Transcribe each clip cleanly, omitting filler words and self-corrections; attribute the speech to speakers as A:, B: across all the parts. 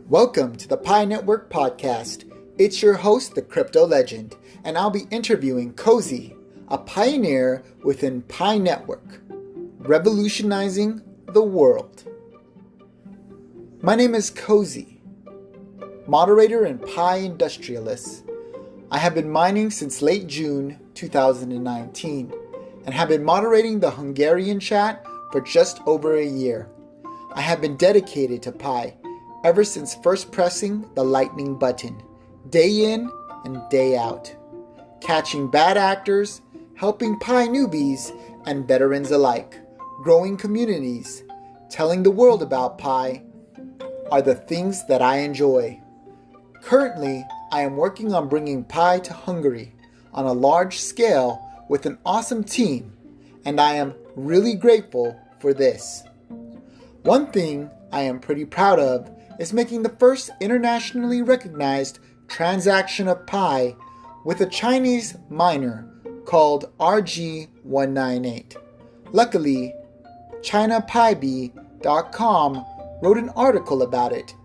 A: Welcome to the Pi Network podcast. It's your host, the Crypto Legend, and I'll be interviewing Kozii, a pioneer within Pi Network, revolutionizing the world. My name is Kozii, moderator and Pi industrialist. I have been mining since late June 2019 and have been moderating the Hungarian chat for just over a year. I have been dedicated to Pi ever since first pressing the lightning button, day in and day out, catching bad actors, helping Pi newbies and veterans alike, growing communities, telling the world about Pi are the things that I enjoy. Currently, I am working on bringing Pi to Hungary on a large scale with an awesome team, and I am really grateful for this. One thing I am pretty proud of is making the first internationally recognized transaction of Pi with a Chinese miner called RG198. Luckily, ChinaPiB.com wrote an article about it,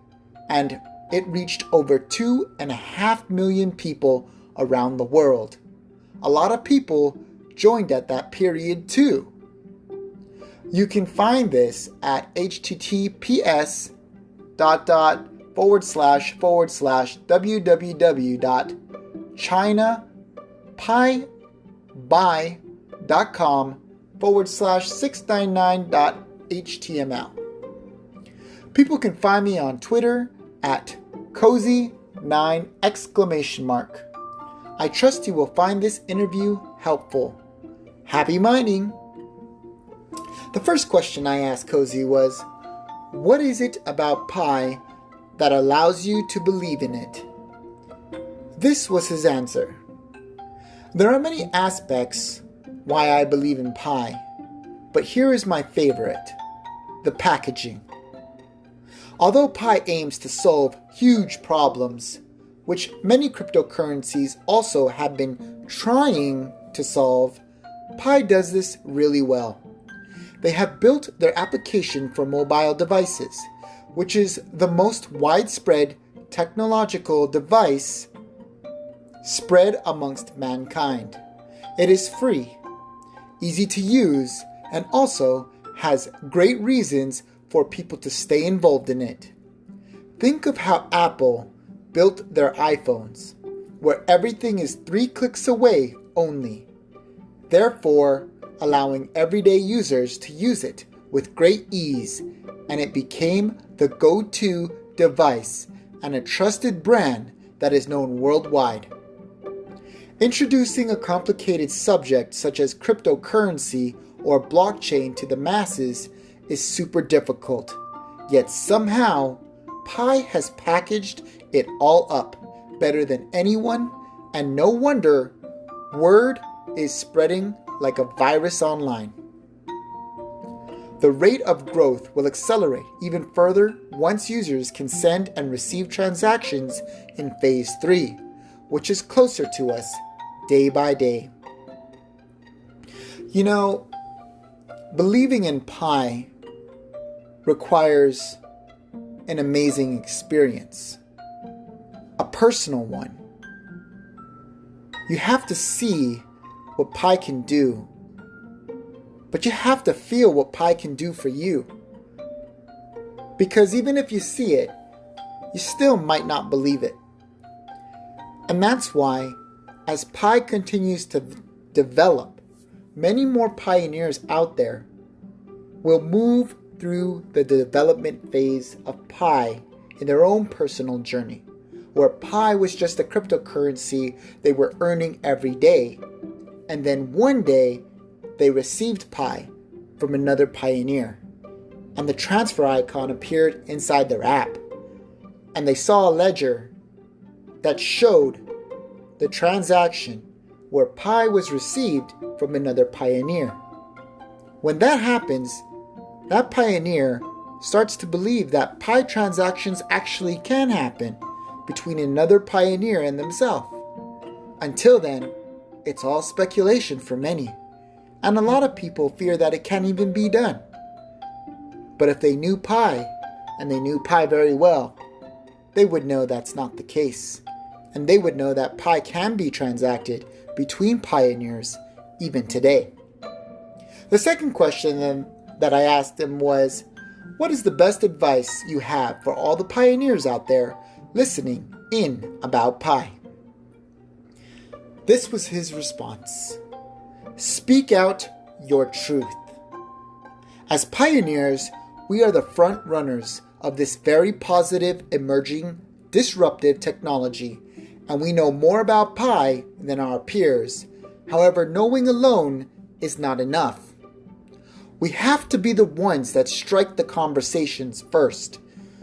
A: and it reached over 2.5 million people around the world. A lot of people joined at that period too. You can find this at https://www.chinapibi.com/699.html. People can find me on Twitter at Kozii9! I trust you will find this interview helpful. Happy mining! The first question I asked Kozii was, what is it about Pi that allows you to believe in it? This was his answer. There are many aspects why I believe in Pi, but here is my favorite, the packaging. Although Pi aims to solve huge problems, which many cryptocurrencies also have been trying to solve, Pi does this really well. They have built their application for mobile devices, which is the most widespread technological device spread amongst mankind. It is free, easy to use, and also has great reasons for people to stay involved in it. Think of how Apple built their iPhones, where everything is 3 clicks away only, therefore allowing everyday users to use it with great ease, and it became the go-to device and a trusted brand that is known worldwide. Introducing a complicated subject such as cryptocurrency or blockchain to the masses is super difficult, yet somehow Pi has packaged it all up better than anyone, and no wonder word is spreading like a virus online. The rate of growth will accelerate even further once users can send and receive transactions in Phase 3, which is closer to us day by day. You know, believing in Pi requires an amazing experience, a personal one. You have to see what Pi can do, but you have to feel what Pi can do for you. Because even if you see it, you still might not believe it. And that's why, as Pi continues to develop, many more pioneers out there will move through the development phase of Pi in their own personal journey, where Pi was just a cryptocurrency they were earning every day. And then one day, they received Pi from another pioneer, and the transfer icon appeared inside their app, and they saw a ledger that showed the transaction where Pi was received from another pioneer. When that happens, that pioneer starts to believe that Pi transactions actually can happen between another pioneer and themselves. Until then, it's all speculation for many, and a lot of people fear that it can't even be done. But if they knew Pi and they knew Pi very well, they would know that's not the case. And they would know that Pi can be transacted between pioneers even today. The second question then that I asked him was, what is the best advice you have for all the pioneers out there listening in about Pi? This was his response. Speak out your truth. As pioneers, we are the front runners of this very positive, emerging, disruptive technology, and we know more about Pi than our peers. However, knowing alone is not enough. We have to be the ones that strike the conversations first,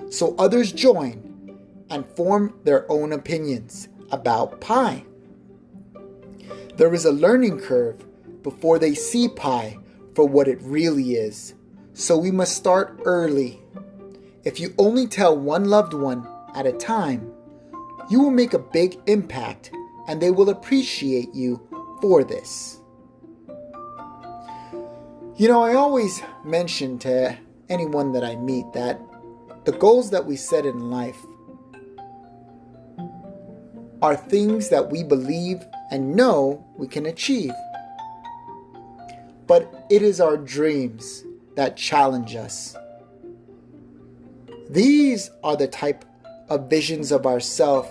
A: so others join and form their own opinions about Pi. There is a learning curve before they see Pi for what it really is, so we must start early. If you only tell one loved one at a time, you will make a big impact and they will appreciate you for this. I always mention to anyone that I meet that the goals that we set in life are things that we believe and know we can achieve. But it is our dreams that challenge us. These are the type of visions of ourselves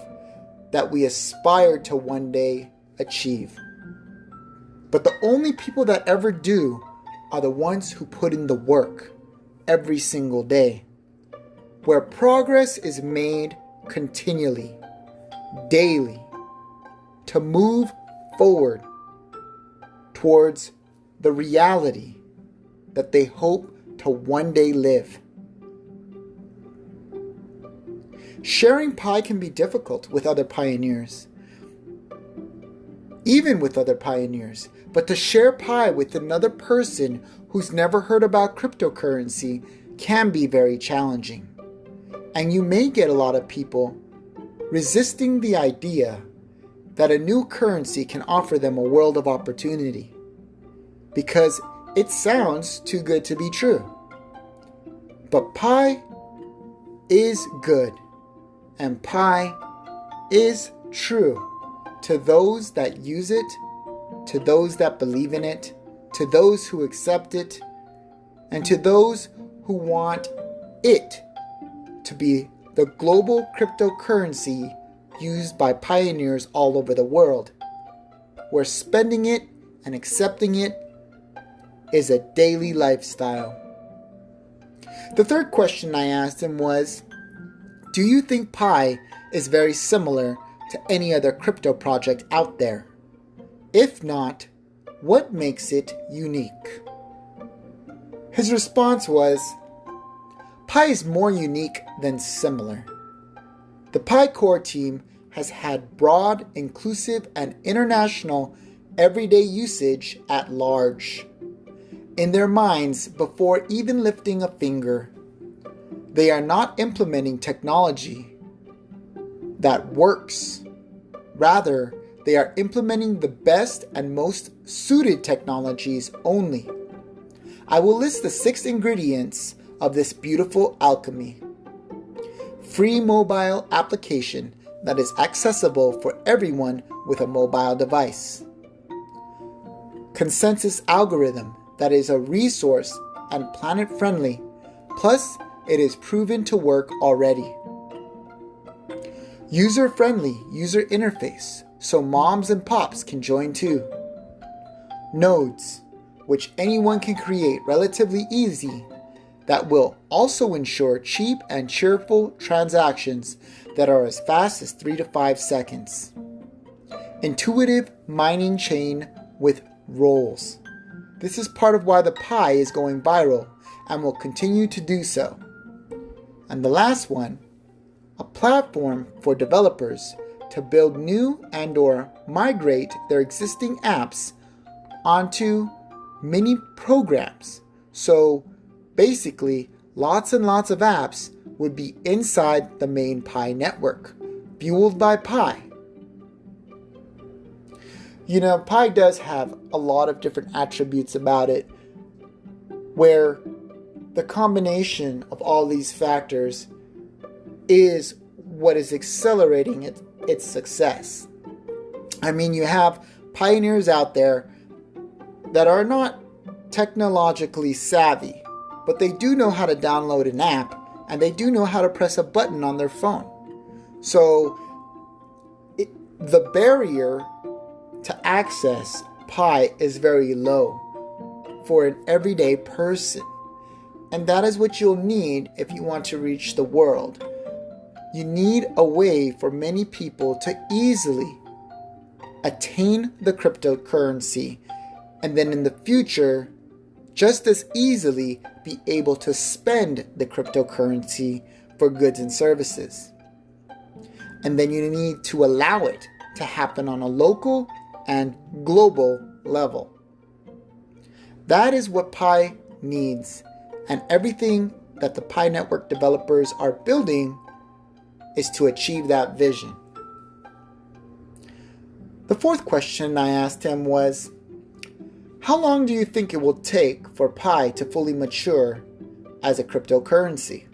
A: that we aspire to one day achieve. But the only people that ever do are the ones who put in the work every single day, where progress is made continually, daily, to move forward towards the reality that they hope to one day live. Sharing Pi can be difficult with other pioneers, even with other pioneers, but to share Pi with another person who's never heard about cryptocurrency can be very challenging. And you may get a lot of people resisting the idea that a new currency can offer them a world of opportunity because it sounds too good to be true. But Pi is good, and Pi is true to those that use it, to those that believe in it, to those who accept it, and to those who want it to be the global cryptocurrency used by pioneers all over the world, where spending it and accepting it is a daily lifestyle. The third question I asked him was, do you think Pi is very similar to any other crypto project out there? If not, what makes it unique? His response was, Pi is more unique than similar. The Pi core team has had broad, inclusive, and international everyday usage at large in their minds before even lifting a finger. They are not implementing technology that works. Rather, they are implementing the best and most suited technologies only. I will list the 6 ingredients of this beautiful alchemy. Free mobile application that is accessible for everyone with a mobile device. Consensus algorithm that is a resource and planet-friendly, plus it is proven to work already. User-friendly user interface, so moms and pops can join too. Nodes, which anyone can create relatively easy, that will also ensure cheap and cheerful transactions that are as fast as 3 to 5 seconds. Intuitive mining chain with roles. This is part of why the Pi is going viral and will continue to do so. And the last one, a platform for developers to build new and/or migrate their existing apps onto mini programs. So basically, lots and lots of apps would be inside the main Pi network, fueled by Pi. Pi does have a lot of different attributes about it, where the combination of all these factors is what is accelerating its success. I mean, you have pioneers out there that are not technologically savvy, but they do know how to download an app and they do know how to press a button on their phone. So the barrier to access Pi is very low for an everyday person. And that is what you'll need if you want to reach the world. You need a way for many people to easily attain the cryptocurrency and then in the future just as easily be able to spend the cryptocurrency for goods and services. And then you need to allow it to happen on a local and global level. That is what Pi needs, and everything that the Pi network developers are building is to achieve that vision. The fourth question I asked him was, how long do you think it will take for Pi to fully mature as a cryptocurrency?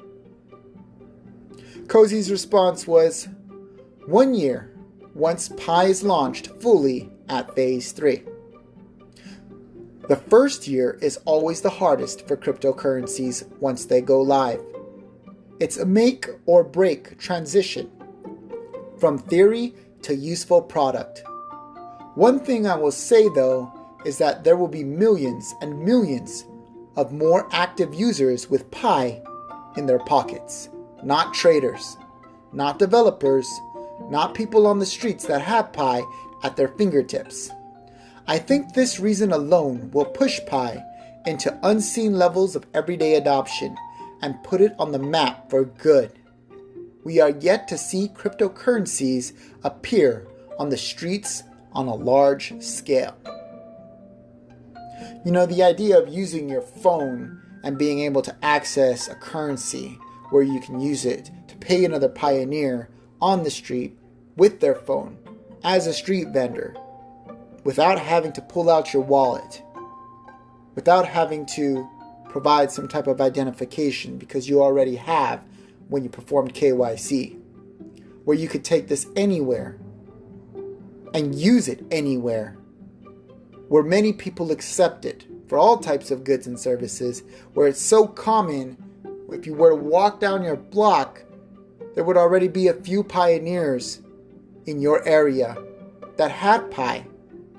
A: Kozii's response was 1 year once Pi is launched fully at phase 3. The first year is always the hardest for cryptocurrencies once they go live. It's a make or break transition from theory to useful product. One thing I will say though is that there will be millions and millions of more active users with Pi in their pockets, not traders, not developers, not people on the streets that have Pi at their fingertips. I think this reason alone will push Pi into unseen levels of everyday adoption and put it on the map for good. We are yet to see cryptocurrencies appear on the streets on a large scale. You know, the idea of using your phone and being able to access a currency where you can use it to pay another pioneer on the street with their phone as a street vendor without having to pull out your wallet, without having to provide some type of identification because you already have when you performed KYC, where you could take this anywhere and use it anywhere, where many people accept it for all types of goods and services, where it's so common, if you were to walk down your block, there would already be a few pioneers in your area that had Pi,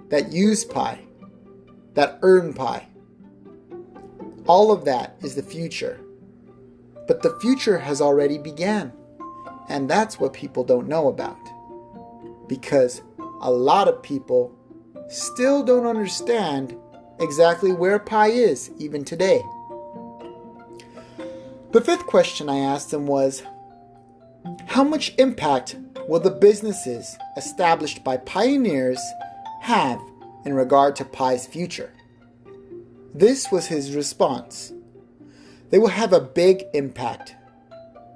A: that use Pi, that earn Pi. All of that is the future. But the future has already began. And that's what people don't know about. Because a lot of people still don't understand exactly where Pi is, even today. The fifth question I asked him was, how much impact will the businesses established by pioneers have in regard to Pi's future? This was his response. They will have a big impact.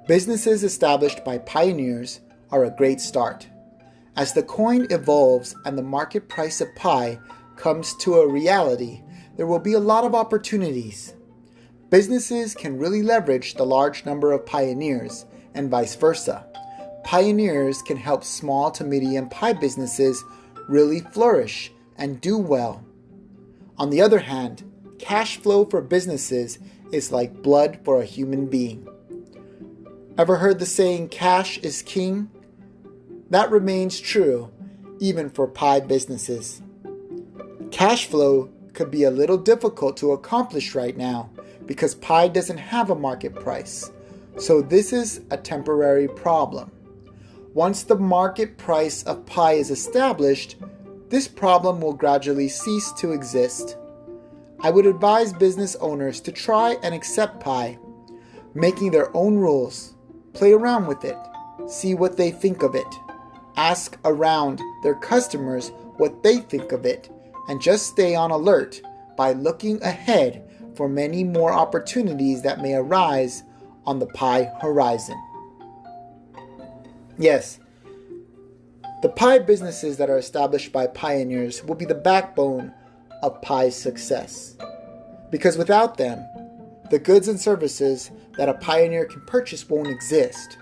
A: Businesses established by pioneers are a great start. As the coin evolves and the market price of Pi comes to a reality, there will be a lot of opportunities. Businesses can really leverage the large number of pioneers and vice versa. Pioneers can help small to medium Pi businesses really flourish and do well. On the other hand, cash flow for businesses is like blood for a human being. Ever heard the saying, cash is king? That remains true even for Pi businesses. Cash flow could be a little difficult to accomplish right now because Pi doesn't have a market price. So this is a temporary problem. Once the market price of Pi is established, this problem will gradually cease to exist. I would advise business owners to try and accept Pi, making their own rules, play around with it, see what they think of it, ask around their customers what they think of it, and just stay on alert by looking ahead for many more opportunities that may arise on the Pi horizon. Yes, the Pi businesses that are established by pioneers will be the backbone of Pi's success. Because without them, the goods and services that a pioneer can purchase won't exist.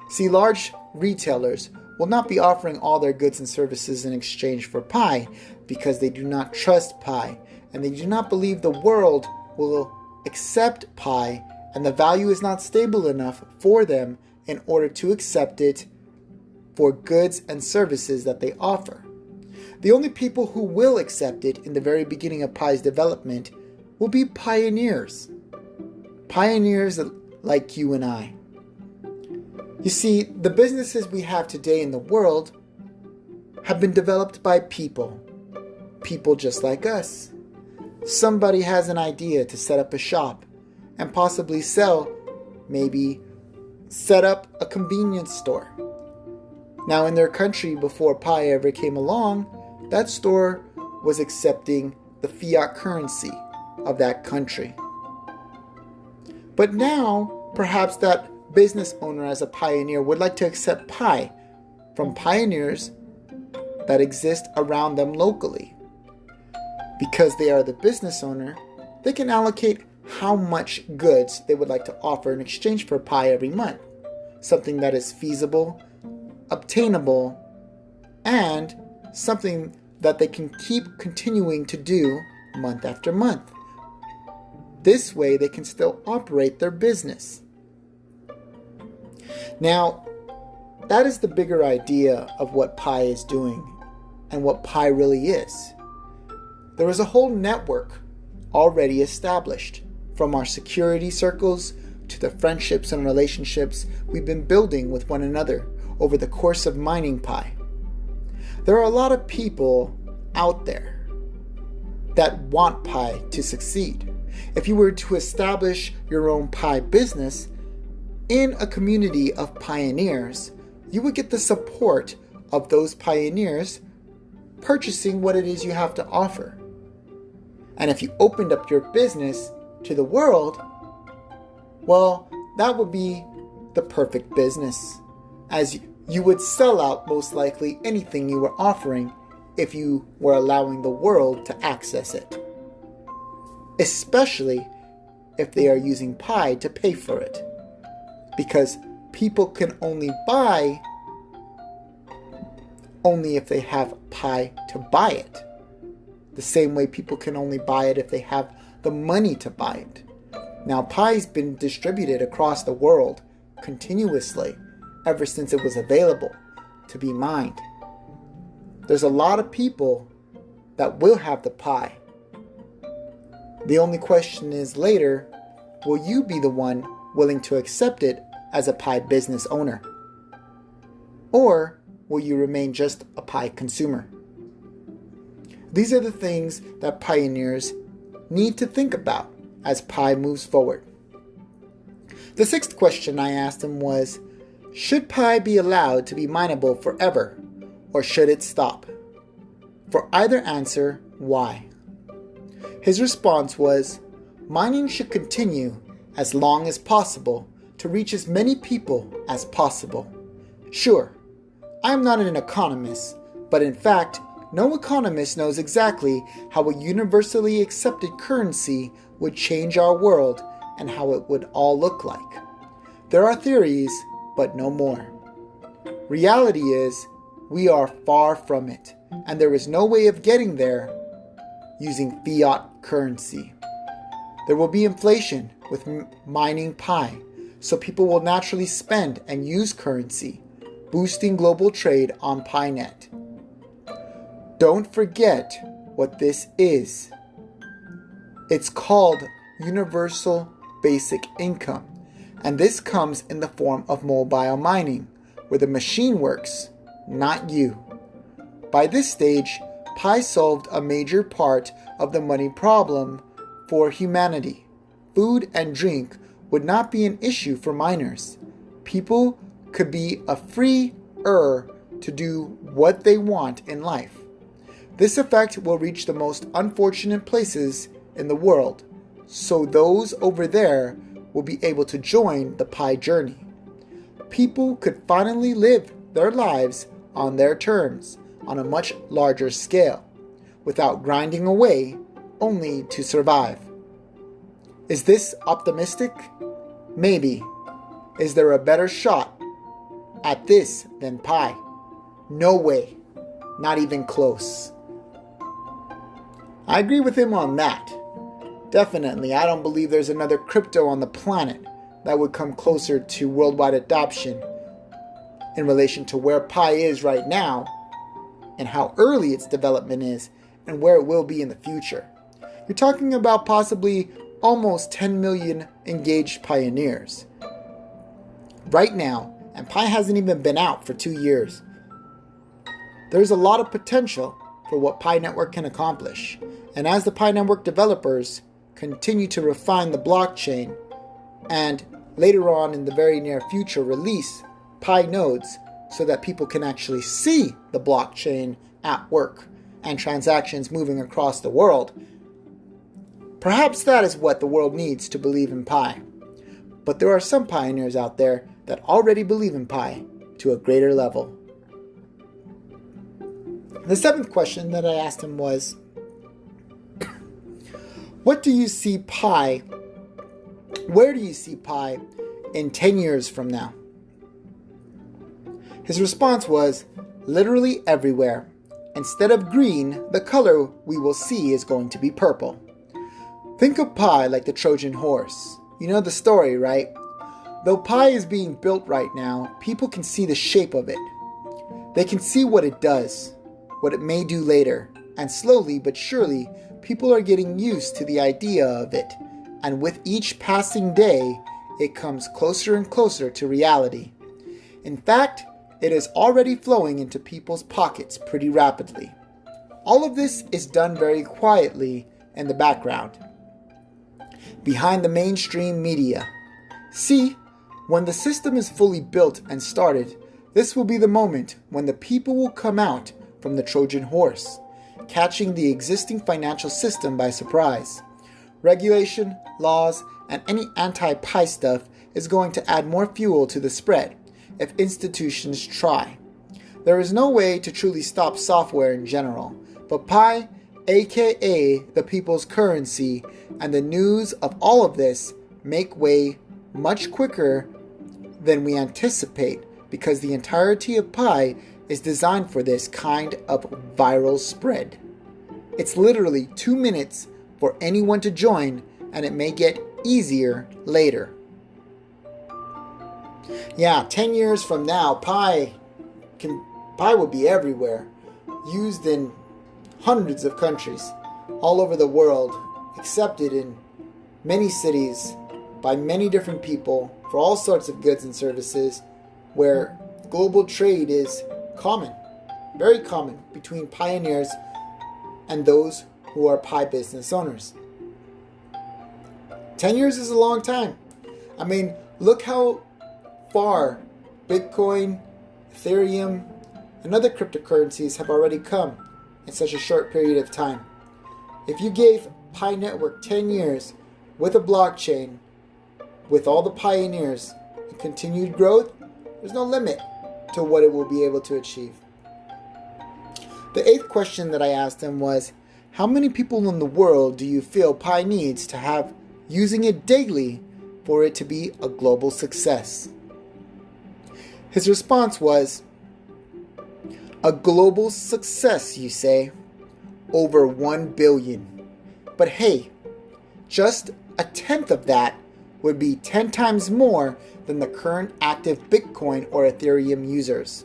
A: See, large retailers will not be offering all their goods and services in exchange for pie because they do not trust pie and they do not believe the world will accept pie, and the value is not stable enough for them in order to accept it for goods and services that they offer. The only people who will accept it in the very beginning of pie's development will be pioneers. Pioneers like you and I. You see, the businesses we have today in the world have been developed by people. People just like us. Somebody has an idea to set up a shop and possibly maybe set up a convenience store. Now, in their country, before pie ever came along, that store was accepting the fiat currency of that country. But now, perhaps that business owner as a pioneer would like to accept pie from pioneers that exist around them locally. Because they are the business owner, they can allocate how much goods they would like to offer in exchange for pie every month. Something that is feasible, obtainable, and something that they can keep continuing to do month after month. This way they can still operate their business. Now, that is the bigger idea of what pie is doing and what pie really is. There is a whole network already established, from our security circles to the friendships and relationships we've been building with one another over the course of mining pie. There are a lot of people out there that want pie to succeed. If you were to establish your own pie business in a community of pioneers, you would get the support of those pioneers purchasing what it is you have to offer. And if you opened up your business to the world, well, that would be the perfect business, as you would sell out most likely anything you were offering if you were allowing the world to access it. Especially if they are using pie to pay for it. Because people can only buy only if they have pie to buy it. The same way people can only buy it if they have the money to buy it. Now, pie's been distributed across the world continuously ever since it was available to be mined. There's a lot of people that will have the pie. The only question is later, will you be the one willing to accept it as a pie business owner? Or will you remain just a pie consumer? These are the things that pioneers need to think about as pie moves forward. The sixth question I asked him was, should pie be allowed to be mineable forever, or should it stop? For either answer, why? His response was, mining should continue as long as possible to reach as many people as possible. Sure, I am not an economist, but in fact, no economist knows exactly how a universally accepted currency would change our world and how it would all look like. There are theories, but no more. Reality is, we are far from it, and there is no way of getting there using fiat currency. There will be inflation with mining pie, so people will naturally spend and use currency, boosting global trade on PieNet. Don't forget what this is. It's called Universal Basic Income, and this comes in the form of mobile mining, where the machine works, not you. By this stage, Pi solved a major part of the money problem for humanity. Food and drink would not be an issue for miners. People could be freer to do what they want in life. This effect will reach the most unfortunate places in the world, so those over there will be able to join the Pi journey. People could finally live their lives on their terms, on a much larger scale, without grinding away only to survive. Is this optimistic? Maybe. Is there a better shot at this than Pi? No way. Not even close. I agree with him on that. Definitely, I don't believe there's another crypto on the planet that would come closer to worldwide adoption in relation to where Pi is right now and how early its development is and where it will be in the future. You're talking about possibly almost 10 million engaged pioneers right now, and Pi hasn't even been out for 2 years. There's a lot of potential for what Pi Network can accomplish, and as the Pi Network developers continue to refine the blockchain and later on in the very near future release Pi nodes so that people can actually see the blockchain at work and transactions moving across the world, perhaps that is what the world needs to believe in Pi. But there are some pioneers out there that already believe in Pi to a greater level. The seventh question that I asked him was, where do you see Pi in 10 years from now? His response was, literally everywhere. Instead of green, the color we will see is going to be purple. Think of Pi like the Trojan horse. You know the story, right? Though Pi is being built right now, people can see the shape of it. They can see what it does, what it may do later, and slowly but surely, people are getting used to the idea of it, and with each passing day, it comes closer and closer to reality. In fact, it is already flowing into people's pockets pretty rapidly. All of this is done very quietly in the background, behind the mainstream media. See, when the system is fully built and started, this will be the moment when the people will come out from the Trojan horse, catching the existing financial system by surprise. Regulation, laws, and any anti-Pi stuff is going to add more fuel to the spread if institutions try. There is no way to truly stop software in general, but Pi, aka the people's currency, and the news of all of this make way much quicker than we anticipate because the entirety of Pi is designed for this kind of viral spread. It's literally 2 minutes for anyone to join, and it may get easier later. Yeah, 10 years from now, Pi will be everywhere, used in hundreds of countries all over the world, accepted in many cities by many different people for all sorts of goods and services, where global trade is common, very common between pioneers and those who are Pi business owners. 10 years is a long time. I mean, look how far Bitcoin, Ethereum, and other cryptocurrencies have already come in such a short period of time. If you gave Pi Network 10 years with a blockchain, with all the pioneers and continued growth, there's no limit to what it will be able to achieve. The eighth question that I asked him was, how many people in the world do you feel Pi needs to have using it daily for it to be a global success? His response was, a global success, you say? Over 1 billion. But hey, just a tenth of that would be 10 times more than the current active Bitcoin or Ethereum users.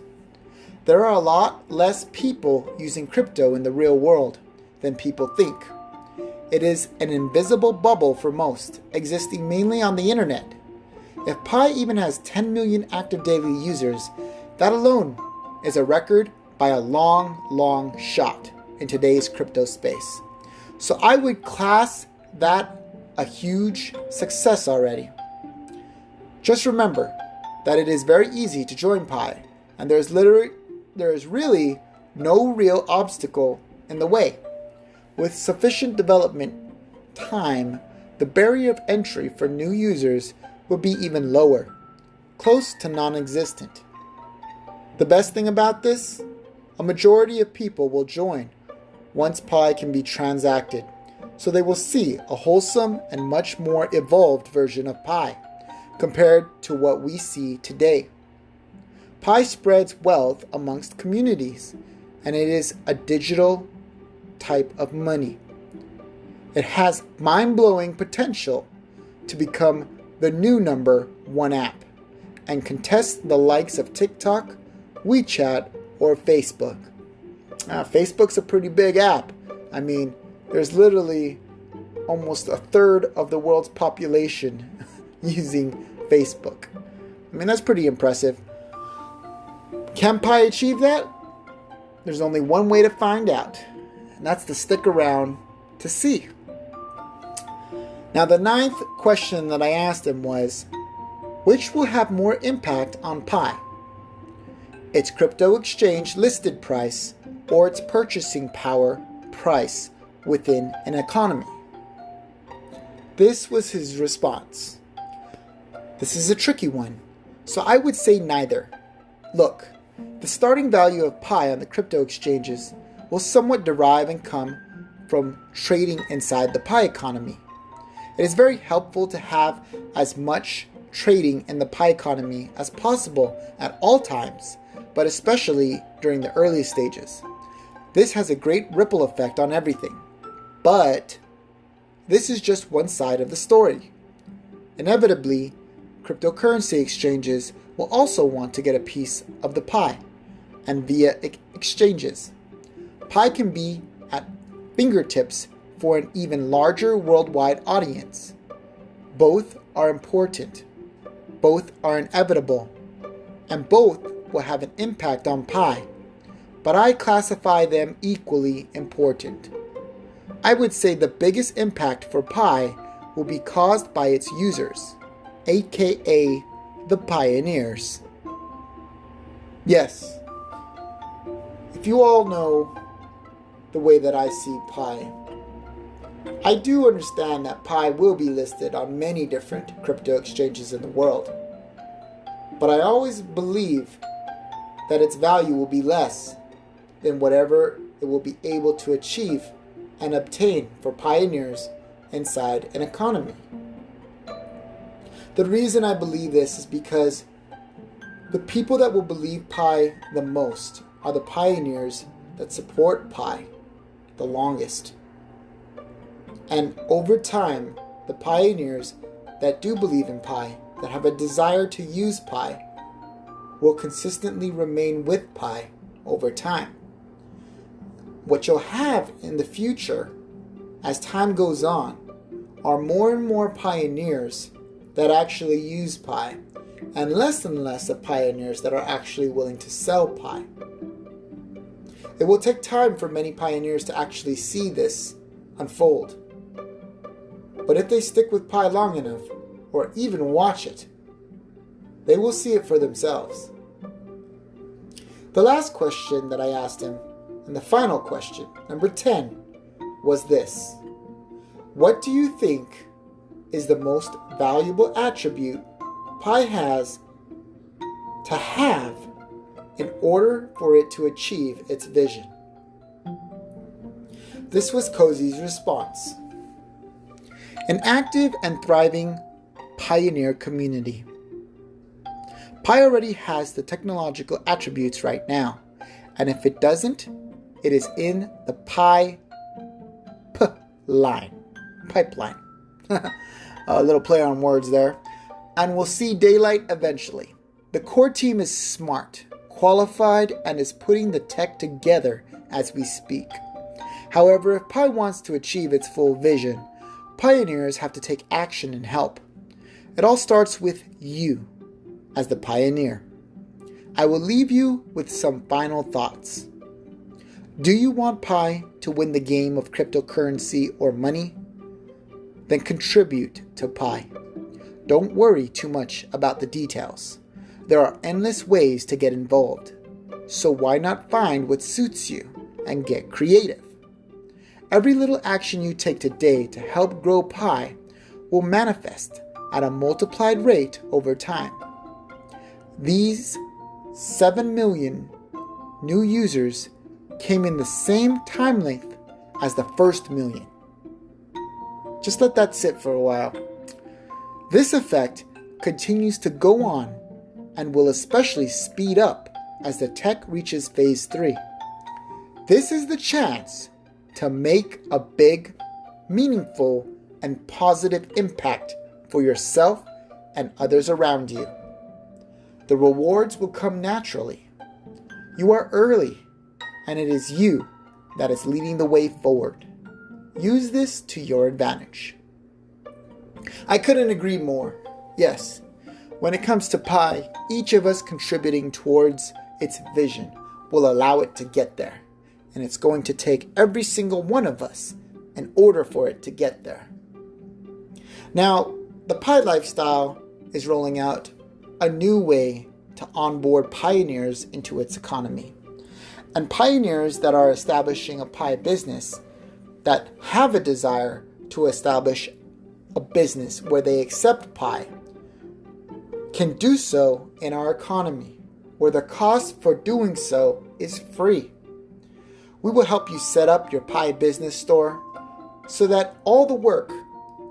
A: There are a lot less people using crypto in the real world than people think. It is an invisible bubble for most, existing mainly on the internet. If Pi even has 10 million active daily users, that alone is a record by a long, long shot in today's crypto space. So I would class that a huge success already. Just remember that it is very easy to join Pi, and there is really no real obstacle in the way. With sufficient development time, the barrier of entry for new users would be even lower, close to non-existent. The best thing about this? A majority of people will join once Pi can be transacted, so they will see a wholesome and much more evolved version of Pi compared to what we see today. Pi spreads wealth amongst communities, and it is a digital type of money. It has mind-blowing potential to become the new number one app and contest the likes of TikTok, WeChat, or Facebook. Facebook's a pretty big app. I mean, there's literally almost a third of the world's population using Facebook. I mean, that's pretty impressive. Can Pi achieve that? There's only one way to find out, and that's to stick around to see. Now, the 9th question that I asked him was, which will have more impact on Pi? Its crypto exchange listed price or its purchasing power price within an economy? This was his response. This is a tricky one, so I would say neither. Look, the starting value of Pi on the crypto exchanges will somewhat derive and come from trading inside the Pi economy. It is very helpful to have as much trading in the Pi economy as possible at all times, but especially during the early stages. This has a great ripple effect on everything. But this is just one side of the story. Inevitably, cryptocurrency exchanges will also want to get a piece of the pie, and via exchanges. Pi can be at fingertips for an even larger worldwide audience. Both are important, both are inevitable, and both will have an impact on Pi, but I classify them equally important. I would say the biggest impact for Pi will be caused by its users, aka the pioneers. Yes, if you all know the way that I see Pi, I do understand that Pi will be listed on many different crypto exchanges in the world, but I always believe that its value will be less than whatever it will be able to achieve and obtain for pioneers inside an economy. The reason I believe this is because the people that will believe Pi the most are the pioneers that support Pi the longest. And over time, the pioneers that do believe in Pi, that have a desire to use Pi, will consistently remain with Pi over time. What you'll have in the future, as time goes on, are more and more pioneers that actually use Pi, and less of pioneers that are actually willing to sell Pi. It will take time for many pioneers to actually see this unfold. But if they stick with Pi long enough, or even watch it, they will see it for themselves. The last question that I asked him, and the final question, number 10, was this. What do you think is the most valuable attribute Pi has to have in order for it to achieve its vision? This was Kozii's response. An active and thriving pioneer community. Pi already has the technological attributes right now, and if it doesn't, it is in the pipeline. A little play on words there. And will see daylight eventually. The core team is smart, qualified, and is putting the tech together as we speak. However, if Pi wants to achieve its full vision, pioneers have to take action and help. It all starts with you, as the pioneer. I will leave you with some final thoughts. Do you want Pi to win the game of cryptocurrency or money? Then contribute to Pi. Don't worry too much about the details. There are endless ways to get involved. So why not find what suits you and get creative? Every little action you take today to help grow Pi will manifest at a multiplied rate over time. These 7 million new users came in the same time length as the first million. Just let that sit for a while. This effect continues to go on and will especially speed up as the tech reaches phase 3. This is the chance to make a big, meaningful, and positive impact for yourself and others around you. The rewards will come naturally. You are early, and it is you that is leading the way forward. Use this to your advantage. I couldn't agree more. Yes, when it comes to Pi, each of us contributing towards its vision will allow it to get there. And it's going to take every single one of us in order for it to get there. Now, the Pi lifestyle is rolling out a new way to onboard pioneers into its economy. And pioneers that are establishing a Pi business, that have a desire to establish a business where they accept Pi, can do so in our economy, where the cost for doing so is free. We will help you set up your Pi business store so that all the work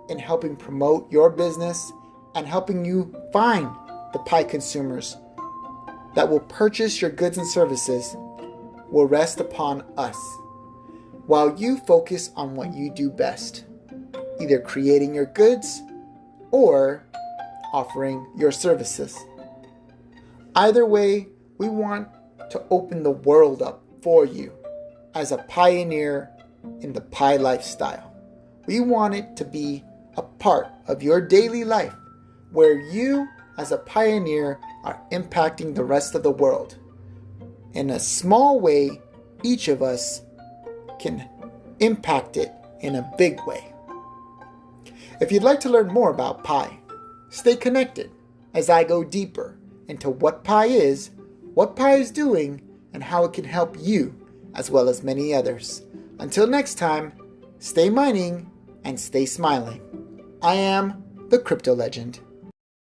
A: in helping promote your business and helping you find the Pi consumers that will purchase your goods and services will rest upon us, while you focus on what you do best, either creating your goods or offering your services. Either way, we want to open the world up for you as a pioneer in the Pi lifestyle. We want it to be a part of your daily life where you as a pioneer are impacting the rest of the world. In a small way, each of us can impact it in a big way. If you'd like to learn more about Pi, stay connected as I go deeper into what Pi is doing, and how it can help you as well as many others. Until next time, stay mining and stay smiling. I am the Crypto Legend.